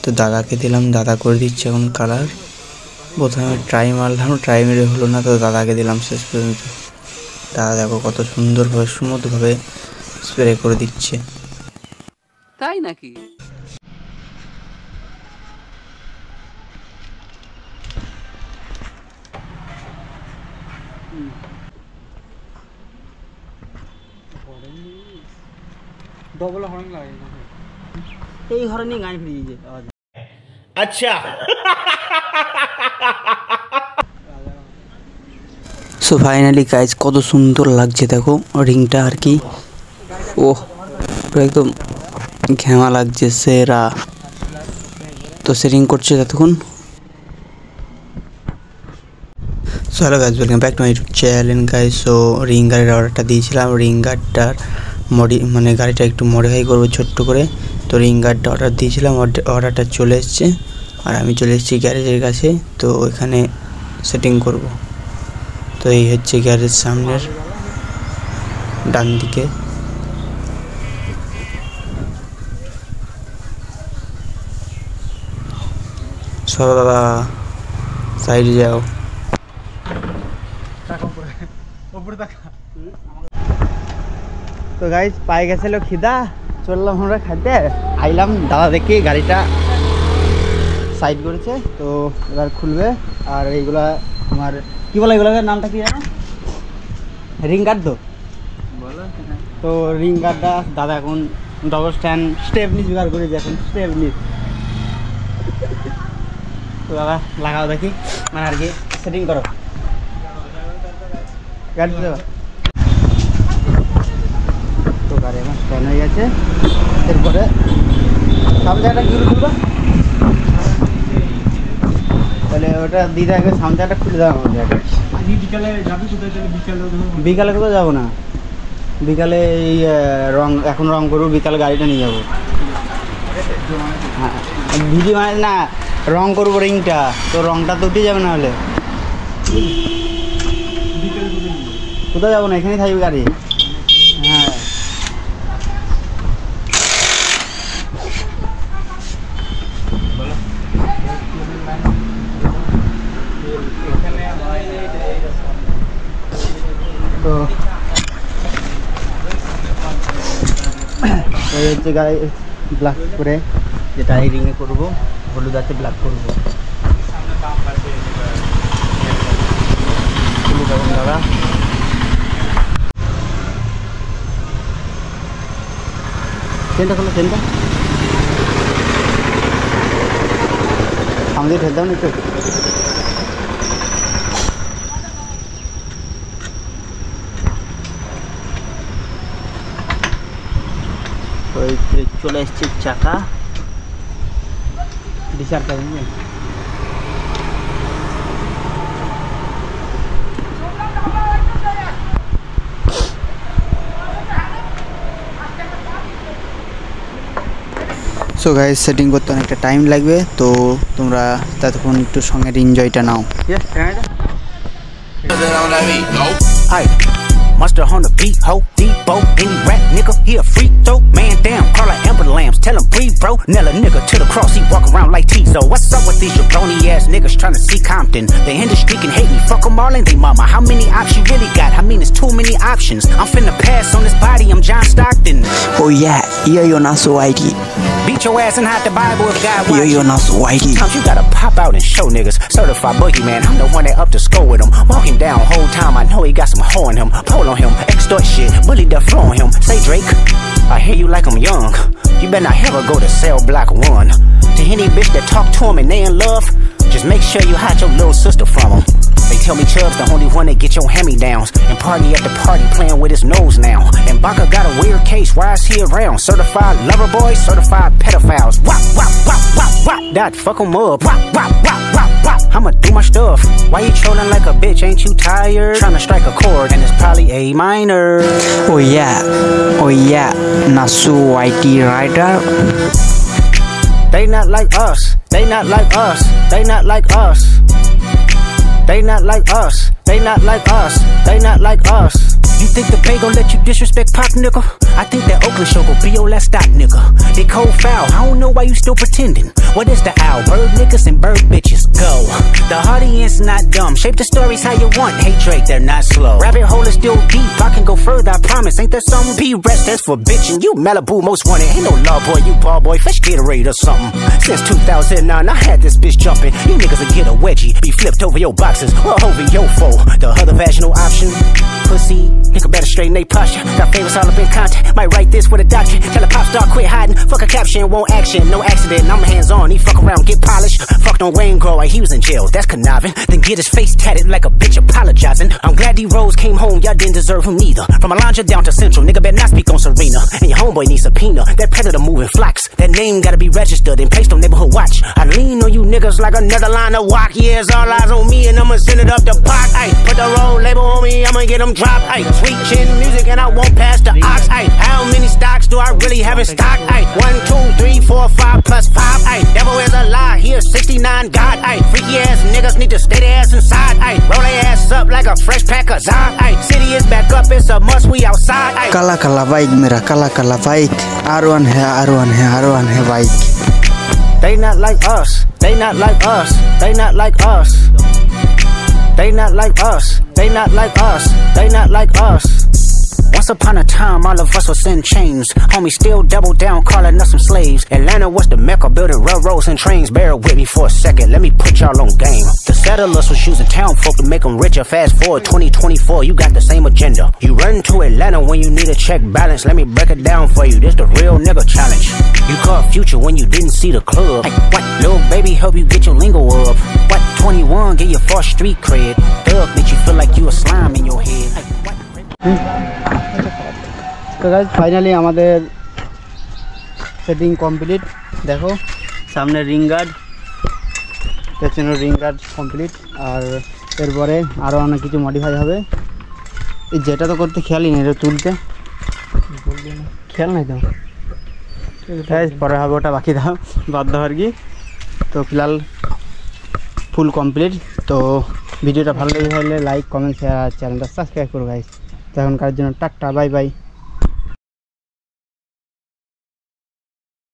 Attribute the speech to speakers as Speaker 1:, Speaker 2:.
Speaker 1: তো দাদাকে দিলাম, দাদা করে দিচ্ছে এখন কালার। প্রথমে ট্রাই মারলাম, ট্রাই মেরে হলো না, তো দাদাকে দিলাম শেষ পর্যন্ত। দাদা দেখো কত সুন্দরভাবে স্মুথভাবে স্প্রে করে দিচ্ছে।
Speaker 2: তাই নাকি? ডবল হর্ন লাগে না, এই হর্নই গান ফিরিয়ে আওয়াজ। আচ্ছা
Speaker 1: সো ফাইনালি গাইজ কত সুন্দর লাগছে দেখো রিংটা আর কি। ওহ একদম ঘেমা লাগছে সেরা। তো সে রিং করছে ততক্ষণ। So hello guys, welcome back to my YouTube channel guys. So ring গাড়ির অর্ডারটা দিয়েছিলাম, রিং গার্ডটার মানে গাড়িটা একটু মডিফাই করবো ছোট্ট করে। তো রিং গার্ডটা অর্ডার দিয়েছিলাম, অর্ডারটা চলে এসছে আর আমি চলে এসেছি গ্যারেজের কাছে। তো এখানে সেটিং করব। তো এই হচ্ছে গ্যারেজ সামনের ডান দিকে। সরো দাদা সাইডে যাও। তো গাইজ পায়ে গেছিল খিদা, চললাম আমরা খাইতে। আইলাম দাদা দেখি গাড়িটা সাইড করেছে, তো এবার খুলবে। আর এইগুলা আমার কি বলে, এগুলোর নামটা কি জানো? রিং গার্ড তো রিং গার্ডটা দাদা এখন ডবল স্ট্যান্ড স্টেপনি জোগাড় করে এখন স্টেপনি। তো দাদা লাগাও দেখি, মানে আর কি সেটিং করো গাড়ি দেওয়া। তো গাড়ি এখন স্ট্যান্ড হয়ে গেছে। এরপরে সামনে একটা কি খুলবা, তাহলে ওটা দিদা আগে সামনে একটা খুলে দেওয়া আমাদের। বিকালে কোথাও যাবো না, বিকালে এই রং এখন রং করবো, বিকালে গাড়িটা নিয়ে যাবো। হ্যাঁ ভিডিও মানে না, রং করবো রিংটা, তো রংটা তো উঠে যাবে না হলে। কোথাও যাবো না, এখানেই থাকবে গাড়ি। হ্যাঁ তো এই হচ্ছে গাড়ি ব্ল্যাক করে, যেটা এই রিংয়ে করবো, হলুদ আছে ব্ল্যাক করবো। দাদা চেনটা খোলো, চেনটা আমাদের ঠেল দাও না একটু। চলে এসছে চাকা বিচারটা। সো গাইস সেটিং করতে অনেকটা টাইম লাগবে, তো তোমরা ততক্ষণ একটু সঙ্গের এনজয়টা নাও।
Speaker 3: Monster on the beat, ho, Debo, any rap nigga, he a freak throw, man down, call like Amber Lambs, tell him breathe bro, Nella nigga to the cross, he walk around like Tizo, what's up with these jabroni ass niggas trying to see Compton, the industry can hate me, fuck them all and they mama, how many options you really got, I mean it's too many options, I'm finna pass on this body, I'm John Stockton.
Speaker 1: Oh yeah, you're not so whitey.
Speaker 3: Beat your ass and hide the Bible if God wants.
Speaker 1: You're not so whitey.
Speaker 3: Sometimes you gotta pop out and show niggas, certified boogeyman, I'm the one that up to score with him, walking down whole time, I know he got some hoe in him, pull on him, extort shit, bully the flow on him. Say Drake, I hear you like I'm young. You better not ever go to cell block 1. To any bitch that talk to him and they in love, just make sure you hide your little sister from him. They tell me Chubb's the only one that get your hand-me-downs, and party at the party playing with his nose now. And Baka got a weird case, why is he around? Certified lover boys, certified pedophiles. Wop, wop, wop, wop, wop. That fuck him up. Wop, wop, wop, wop, wop. I'ma do my stuff. Why you trolling like a bitch? Ain't you tired? Trying to strike a chord, and it's probably A minor.
Speaker 1: Oh yeah, Nasu Whitey Rider.
Speaker 3: They not like us. They not like us. They not like us. They not like us. They not like us. They not like us. You think the Bay gon' let you disrespect Pop, nigga? I think that Oakland show gon' be your last stop, nigga. They cold foul, I don't know why you still pretending. What is the owl? Bird niggas and bird bitches. Go. The audience not dumb. Shape the stories how you want. Hey Drake, they're not slow. Rabbit hole is still deep. I can go further, I promise. Ain't there something? P-rest, that's for bitching. You Malibu most wanted. Ain't no love boy, you ball boy. Fresh Gatorade or something. Since 2009, I had this bitch jumping. You niggas will get a wedgie. Be flipped over your boxes. Or over your foe. The other vaginal option. Pussy. Nigga better straighten they posture. Got favorites all up in contact. Might write this with a doctrine. Tell a pop star quit hiding. Fuck a caption, won't action. No accident, I'm hands on. He fuck around, get polished. Fucked on Wayne Grow, he was in jail. That's conniving. Then get his face tatted like a bitch apologizing. I'm glad D-Rose came home, y'all didn't deserve him neither. From Alondra down to Central, nigga better not speak on Serena. And your homeboy needs subpoena. That predator moving flocks. That name gotta be registered and placed on neighborhood watch. I lean on you niggas like another line of walk. Yeah, it's all eyes on me and I'ma send it up the block. Ay, put the road label on me, I'ma get them dropped. Ay, sweet chin music and I won't pass the ox. Ay, how many stocks do I really have in stock? Ay, 1, 2, 3, 4, 5 plus 5. Ay, devil is a lie, here's 69 God. Ay, freaky ass niggas need to stay their ass inside. Ay, roll their ass up like a fresh pack of Zod. Ay, city is back up, it's a must, we outside. Ay,
Speaker 1: काला काला bike मेरा काला काला bike R1 है R1 है R1 है bike
Speaker 3: they not like us, they not like us, they not like us. They not like us, they not like us, they not like us. Once upon a time, all of us was in chains. Homie still double down, calling us some slaves. Atlanta was the mecca, building railroads and trains. Bear with me for a second, let me put y'all on game. The settlers was using town folk to make them richer. Fast forward 2024, you got the same agenda. You run to Atlanta when you need a check balance. Let me break it down for you, this the real nigga challenge. You caught Future when you didn't see the club. Hey, what? Little baby help you get your lingo up. What? 21 get your first street cred. Thug make you feel like you a slime in your head. Hey, what?
Speaker 2: তো guys finally আমাদের setting complete. দেখো সামনে ring guard, পেছনে ring guard complete. আর এরপরে আরও অনেক কিছু modify হবে। এই যেটা তো করতে খেয়ালই নেই, এটা তুলতে খেয়াল নাই তো, পরে হবে ওটা, বাকি দাও বাদ দাও আর কি। তো ফিলহাল ফুল কমপ্লিট। তো ভিডিওটা ভালো লেগে থাকলে লাইক কমেন্ট শেয়ার আর চ্যানেলটা সাবস্ক্রাইব করো গাইজ। তো এখনকার জন্য টাটা, বাই বাই।